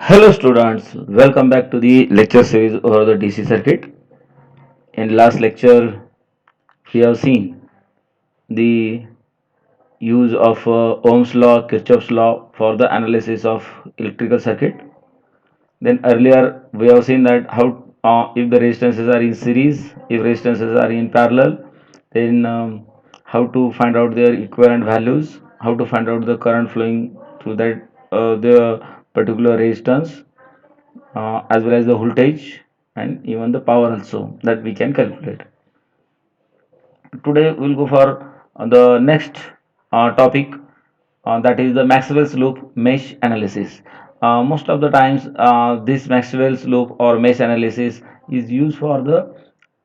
Hello students, welcome back to the lecture series over the DC circuit. In last lecture, we have seen the use of Ohm's law, Kirchhoff's law for the analysis of electrical circuit. Then earlier we have seen that how if the resistances are in series, if resistances are in parallel, then how to find out their equivalent values, how to find out the current flowing through that the particular resistance as well as the voltage and even the power also that we can calculate. Today we'll go for the next topic, that is the Maxwell's loop mesh analysis. Most of the times this Maxwell's loop or mesh analysis is used for the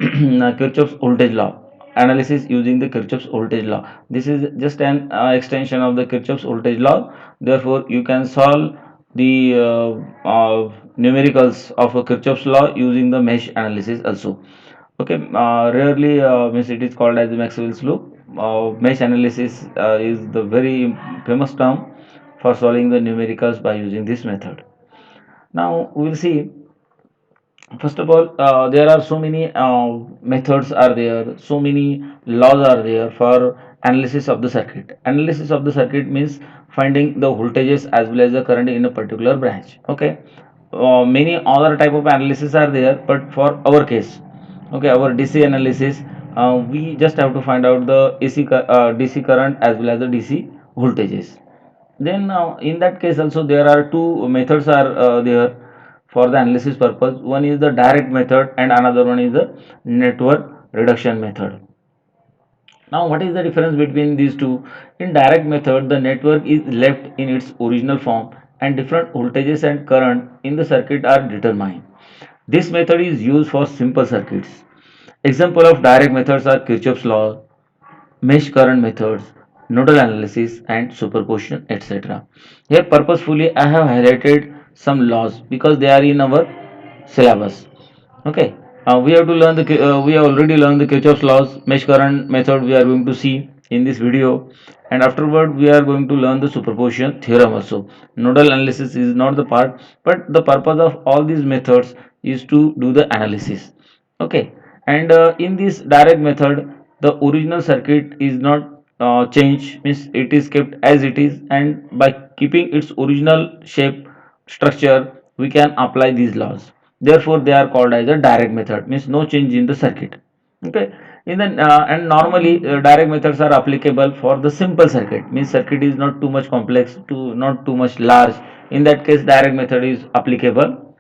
Kirchhoff's voltage law analysis using the Kirchhoff's voltage law. This is just an extension of the Kirchhoff's voltage law. Therefore, you can solve the numericals of a Kirchhoff's law using the mesh analysis also. Okay, rarely means it is called as the Maxwell's loop. Mesh analysis is the very famous term for solving the numericals by using this method. Now we will see. First of all, there are so many methods are there, so many laws are there for analysis of the circuit. Analysis of the circuit means finding the voltages as well as the current in a particular branch. Okay, many other type of analysis are there, but for our case, okay, our DC analysis, we just have to find out the DC current as well as the DC voltages. Then in that case also there are two methods are there for the analysis purpose. One is the direct method and another one is the network reduction method. Now what is the difference between these two? In direct method, the network is left in its original form and different voltages and current in the circuit are determined. This method is used for simple circuits. Example of direct methods are Kirchhoff's law, mesh current methods, nodal analysis and superposition, etc. Here purposefully I have highlighted some laws because they are in our syllabus. Okay, we have to learn we have already learned the Kirchhoff's laws, mesh current method we are going to see in this video, and afterward we are going to learn the superposition theorem also. Nodal analysis is not the part, but the purpose of all these methods is to do the analysis. Okay, and in this direct method the original circuit is not changed, means it is kept as it is, and by keeping its original shape structure we can apply these laws. Therefore they are called as a direct method, means no change in the circuit. Okay, in the and normally direct methods are applicable for the simple circuit, means circuit is not too much complex, to not too much large. In that case direct method is applicable.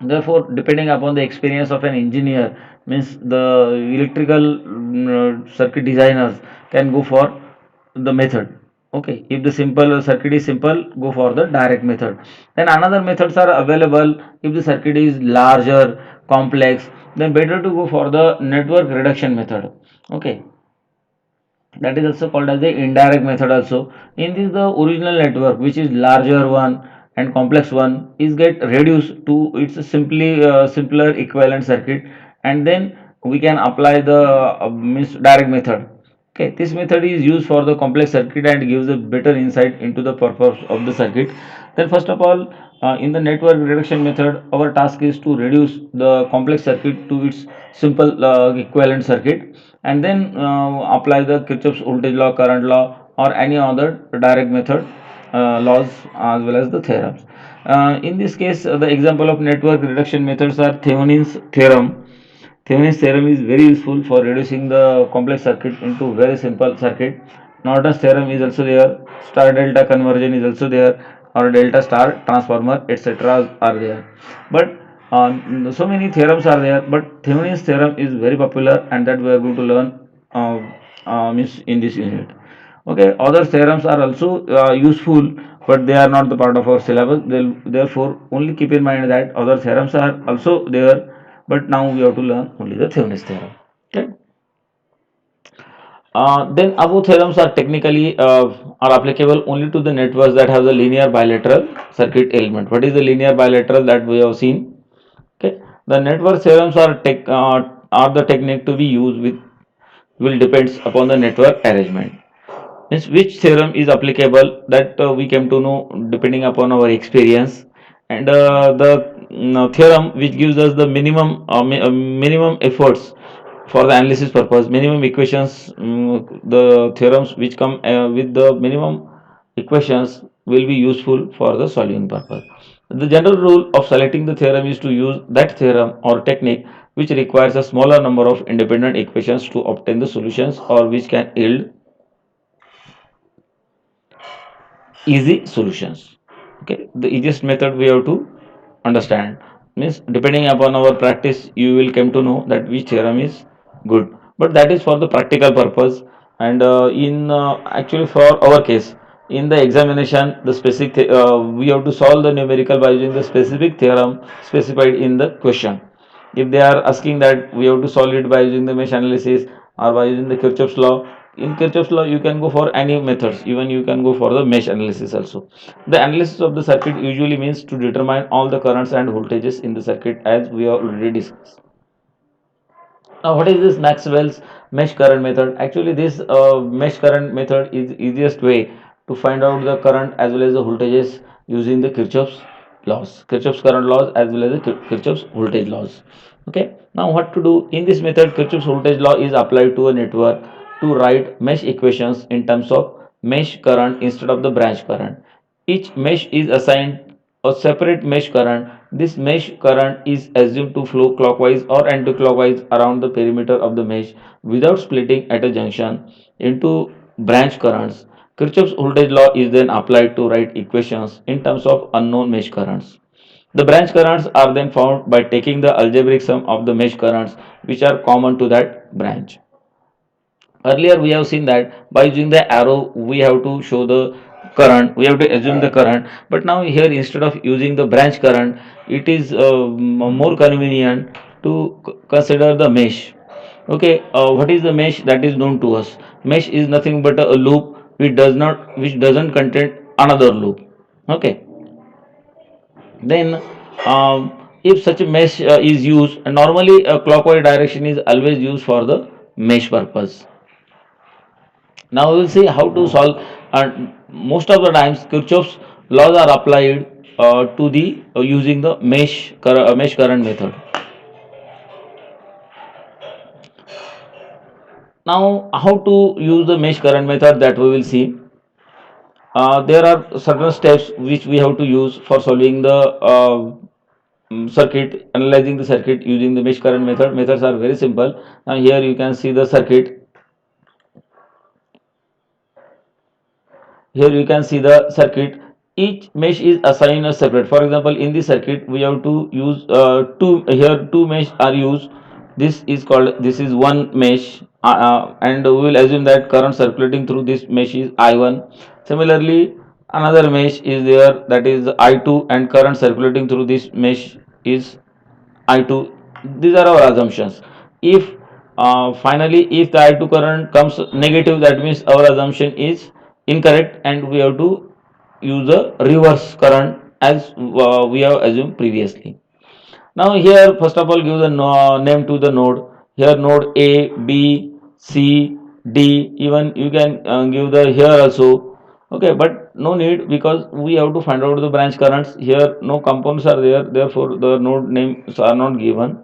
Therefore depending upon the experience of an engineer, means the electrical circuit designers can go for the method. Okay, if the simple circuit is simple, go for the direct method. Then another methods are available. If the circuit is larger, complex, then better to go for the network reduction method. Okay, that is also called as the indirect method also. In this the original network, which is larger one and complex one, is get reduced to its simply simpler equivalent circuit, and then we can apply the means direct method. Okay, this method is used for the complex circuit and gives a better insight into the purpose of the circuit. Then first of all, in the network reduction method, our task is to reduce the complex circuit to its simple equivalent circuit, and then apply the Kirchhoff's voltage law, current law, or any other direct method laws as well as the theorems. In this case, the example of network reduction methods are Thevenin's theorem. Thevenin's theorem is very useful for reducing the complex circuit into very simple circuit. Norton's theorem is also there. Star delta conversion is also there, or delta star transformer, etc. are there. But so many theorems are there, but Thevenin's theorem is very popular, and that we are going to learn means in this unit. Okay, other theorems are also useful, but they are not the part of our syllabus. Therefore, only keep in mind that other theorems are also there, but now we have to learn only the Thevenin's theorem. Okay. Then above theorems are technically are applicable only to the networks that have the linear bilateral circuit element. What is the linear bilateral that we have seen? Okay, the network theorems are the technique to be used with will depends upon the network arrangement. Means which theorem is applicable, that we came to know depending upon our experience, and the theorem which gives us the minimum efforts for the analysis purpose, minimum equations, the theorems which come with the minimum equations will be useful for the solving purpose. The general rule of selecting the theorem is to use that theorem or technique which requires a smaller number of independent equations to obtain the solutions, or which can yield easy solutions. Okay, the easiest method we have to understand means, depending upon our practice, you will come to know that which theorem is good, but that is for the practical purpose. And in actually for our case, in the examination, the we have to solve the numerical by using the specific theorem specified in the question. If they are asking that we have to solve it by using the mesh analysis or by using the Kirchhoff's law, in Kirchhoff's law you can go for any methods, even you can go for the mesh analysis also. The analysis of the circuit usually means to determine all the currents and voltages in the circuit, as we have already discussed. Now, what is this Maxwell's mesh current method? Actually, this mesh current method is easiest way to find out the current as well as the voltages using the Kirchhoff's laws, Kirchhoff's current laws as well as the Kirchhoff's voltage laws. Okay. Now, what to do in this method? Kirchhoff's voltage law is applied to a network to write mesh equations in terms of mesh current instead of the branch current. Each mesh is assigned a separate mesh current. This mesh current is assumed to flow clockwise or anti-clockwise around the perimeter of the mesh without splitting at a junction into branch currents. Kirchhoff's voltage law is then applied to write equations in terms of unknown mesh currents. The branch currents are then found by taking the algebraic sum of the mesh currents which are common to that branch. Earlier we have seen that by using the arrow we have to show the current, we have to assume the current, but now here instead of using the branch current, it is more convenient to consider the mesh. Okay, what is the mesh that is known to us? Mesh is nothing but a loop which doesn't contain another loop. Okay, then if such a mesh is used, normally a clockwise direction is always used for the mesh purpose. Now we will see how to solve, and most of the times Kirchhoff's laws are applied to the using the mesh current method. Now how to use the mesh current method, that we will see. There are certain steps which we have to use for solving the circuit, analyzing the circuit using the mesh current method. Methods are very simple. Now here you can see the circuit. Here you can see the circuit. Each mesh is assigned a separate. For example, in the circuit we have to use two mesh are used. This is one mesh, and we will assume that current circulating through this mesh is I1. Similarly, another mesh is there, that is I2, and current circulating through this mesh is I2. These are our assumptions. If finally if the I2 current comes negative, that means our assumption is incorrect and we have to use the reverse current as we have assumed previously. Now here first of all give the name to the node. Here node A, B, C, D, even you can give the here also. Okay, but no need, because we have to find out the branch currents. Here no components are there, therefore the node names are not given.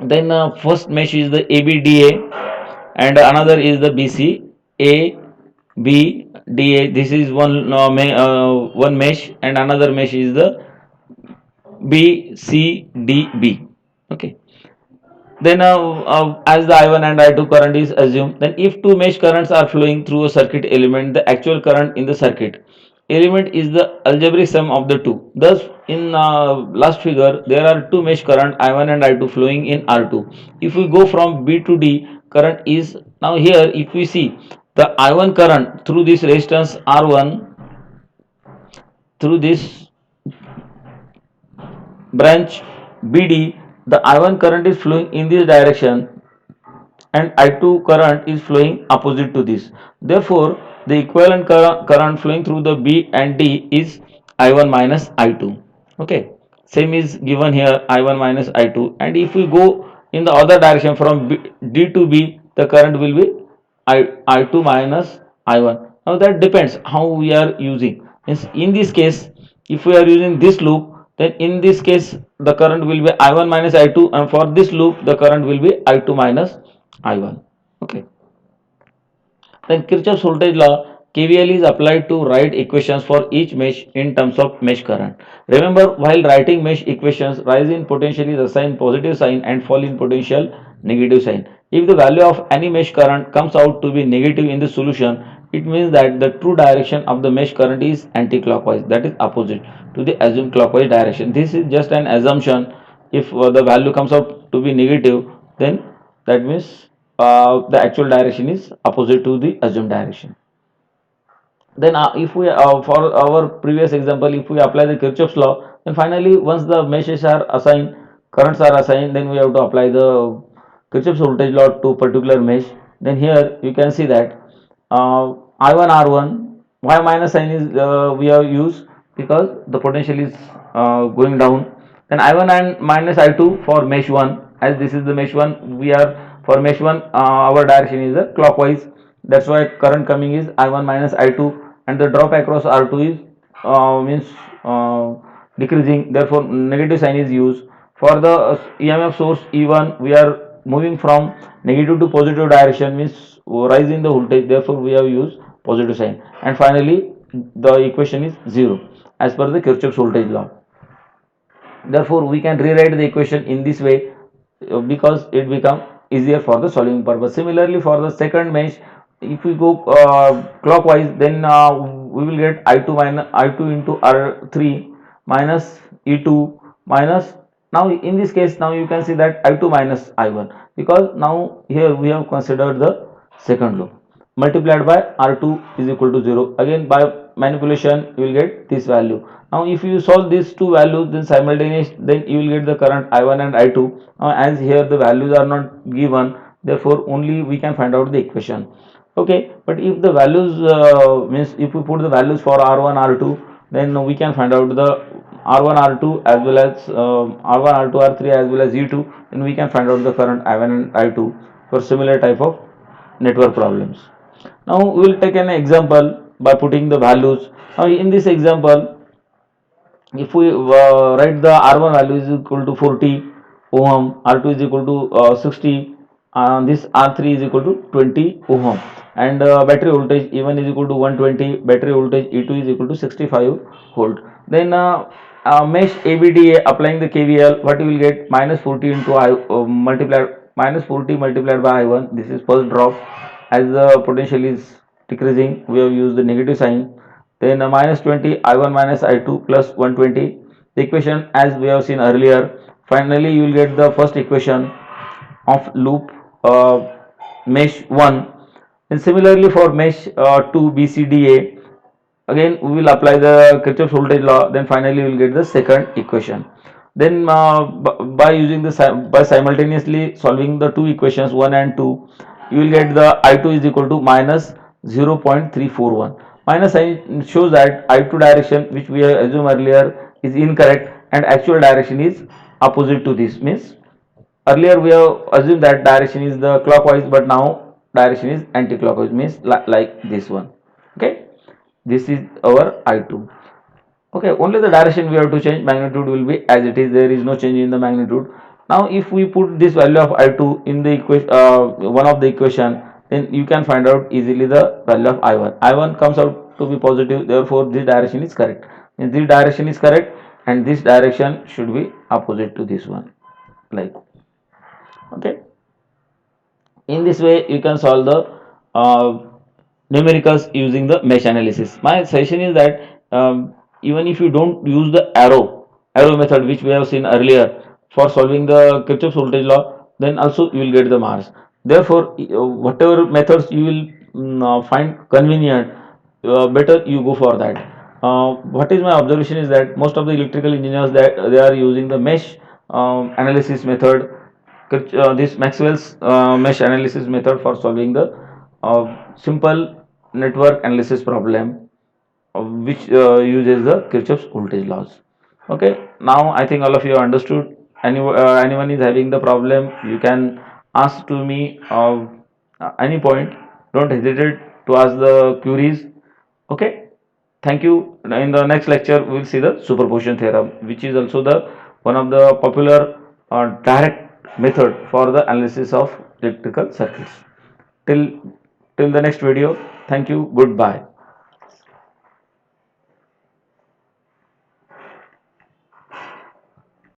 Then first mesh is the ABDA and another is the BC. ABDA, this is one mesh, and another mesh is the BCDB. Okay. Then as the I1 and I2 current is assumed, then if two mesh currents are flowing through a circuit element, the actual current in the circuit element is the algebraic sum of the two. Thus, in last figure, there are two mesh current I1 and I2 flowing in R2. If we go from B to D, current is now here. If we see the I1 current through this resistance R1, through this branch BD, the I1 current is flowing in this direction and I2 current is flowing opposite to this. Therefore, the equivalent current flowing through the B and D is I1 minus I2. Okay, same is given here, I1 minus I2, and if we go in the other direction from D to B, the current will be I2 minus I1. Now that depends how we are using. In this case, If we are using this loop, then in this case the current will be I1 minus I2, and for this loop the current will be I2 minus I1. Okay. Then Kirchhoff's voltage law, KVL is applied to write equations for each mesh in terms of mesh current. Remember, while writing mesh equations, rise in potential is assigned positive sign and fall in potential negative sign. If the value of any mesh current comes out to be negative in the solution, it means that the true direction of the mesh current is anti-clockwise, that is opposite to the assumed clockwise direction. This is just an assumption. If the value comes out to be negative, then that means the actual direction is opposite to the assumed direction. Then if we for our previous example, if we apply the Kirchhoff's law, then finally once the meshes are assigned, currents are assigned, then we have to apply the Kirchhoff's voltage law to particular mesh. Then here you can see that I1 R1, y minus sign is we have used because the potential is going down. Then I1 and minus I2 for mesh 1, as this is the mesh 1, we are for mesh 1 our direction is clockwise, that's why current coming is I1 minus I2, and the drop across R2 is means uh, decreasing, therefore negative sign is used. For the EMF source E1, we are moving from negative to positive direction, means rise in the voltage, therefore we have used positive sign. And finally the equation is 0 as per the Kirchhoff's voltage law. Therefore we can rewrite the equation in this way because it become easier for the solving purpose. Similarly, for the second mesh, if we go clockwise, then we will get I2 minus I2 into R3 minus E2 minus, now in this case now you can see that I2 minus I1, because now here we have considered the second loop, multiplied by R2 is equal to 0. Again by manipulation you will get this value. Now if you solve these two values, then simultaneous, then you will get the current I1 and I2. As here the values are not given, therefore only we can find out the equation. Okay, but if the values means if we put the values for R1 R2, then we can find out the R1 R2 as well as R1 R2 R3 as well as E2, then we can find out the current I1 and I2 for similar type of network problems. Now we will take an example by putting the values. Now in this example, if we write the R1 value is equal to 40 ohm, R2 is equal to 60, this R3 is equal to 20 ohm, and battery voltage E1 is equal to 120, battery voltage E2 is equal to 65 volt. Then mesh ABDA, applying the KVL, what you will get, minus 40 into I multiplied minus 40 multiplied by I1, this is first drop, as the potential is decreasing we have used the negative sign. Then minus 20 I1 minus I2 plus 120, the equation as we have seen earlier. Finally you will get the first equation of loop mesh 1. And similarly for mesh 2 BCDA, again we will apply the Kirchhoff's voltage law, then finally we will get the second equation. Then by using the by simultaneously solving the two equations 1 and 2, you will get the I2 is equal to minus 0.341. Minus sign shows that I2 direction, which we have assumed earlier, is incorrect, and actual direction is opposite to this. Means earlier we have assumed that direction is the clockwise, but now direction is anti-clockwise, means like this one. Okay, this is our I2. Okay, only the direction we have to change, magnitude will be as it is, there is no change in the magnitude. Now if we put this value of I2 in the equation, one of the equation, then you can find out easily the value of I1. I1 comes out to be positive, therefore this direction is correct. And this direction is correct, and this direction should be opposite to this one, like. Okay, in this way you can solve the uh, numericals using the mesh analysis. My suggestion is that even if you don't use the arrow method, which we have seen earlier for solving the Kirchhoff's voltage law, then also you will get the marks. Therefore whatever methods you will find convenient, better you go for that. What is my observation is that most of the electrical engineers, that they are using the mesh analysis method, this Maxwell's mesh analysis method for solving the simple network analysis problem, which uses the Kirchhoff's voltage laws. Okay, now I think all of you understood. Anyone is having the problem, you can ask to me any point. Don't hesitate to ask the queries. Okay. Thank you. In the next lecture, we will see the superposition theorem, which is also the one of the popular direct method for the analysis of electrical circuits. Till till the next video. Thank you. Goodbye.